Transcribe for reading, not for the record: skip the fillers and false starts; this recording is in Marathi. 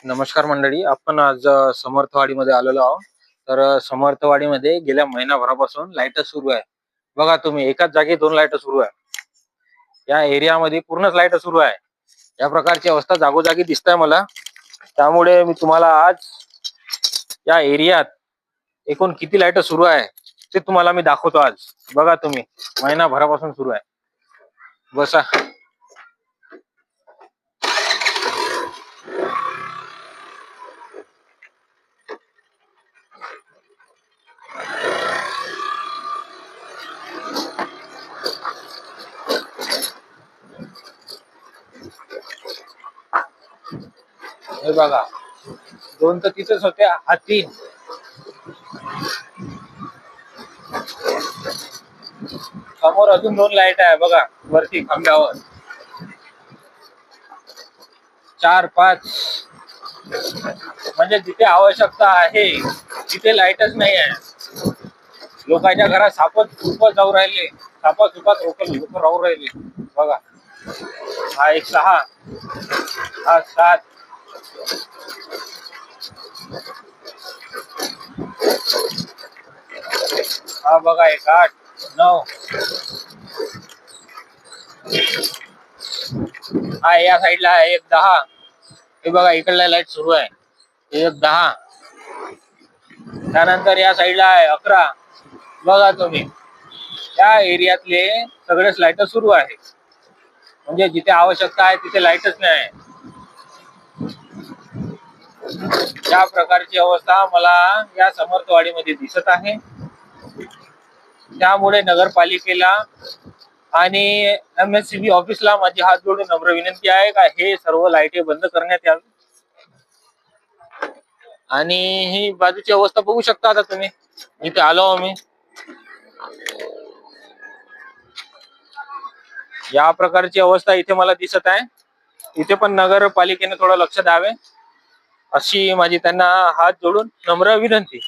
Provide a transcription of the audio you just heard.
नमस्कार मंडळी, आपण आज समर्थवाडीमध्ये आलेलो आहोत. तर समर्थवाडीमध्ये गेल्या महिनाभरापासून लाईट सुरू आहे. बघा तुम्ही, एकाच जागी दोन लाईट सुरू आहे. या एरियामध्ये पूर्णच लाईट सुरू आहे. या प्रकारची अवस्था जागोजागी दिसत आहे मला. त्यामुळे मी तुम्हाला आज या एरियात एकूण किती लाईट सुरू आहे ते तुम्हाला मी दाखवतो आज. बघा तुम्ही, महिनाभरापासून सुरू आहे. बसा. हे बघा, दोन तर तिथेच होते, हा तीन. समोर अजून दोन लाईट आहे बघा, वरती खांब्यावर. 4, 5. म्हणजे जिथे आवश्यकता आहे तिथे लाईटच नाही आहे. लोकांच्या घरात सापच जाऊ राहिले, सापासुपात लोक राहू राहिले. बघा, हा एक 6, हा 7. हा बघा एक 8, 9. हा या साईडला आहे एक 10. हे बघा, इकडला लाईट सुरू आहे, एक 10. त्यानंतर या साईडला आहे 11. बघा तुम्ही, त्या एरियातले सगळेच लाईट सुरू आहे. म्हणजे जिथे आवश्यकता आहे तिथे लाईटच नाही आहे. या प्रकारची अवस्था मला या समर्थवाडीमध्ये दिसत आहे. त्यामुळे नगरपालिकेला आणि MSCB ऑफिसला माझी हात जोडून नम्र विनंती आहे का हे सर्व लाईटी बंद करण्यात यावी. आणि ही बाजूची अवस्था बघू शकता आता तुम्ही. इथे आलो आम्ही. या प्रकारची अवस्था इथे मला दिसत आहे. इथे पण नगरपालिकेने थोडं लक्ष द्यावे अशी माझी त्यांना हात जोडून नम्र विनंती.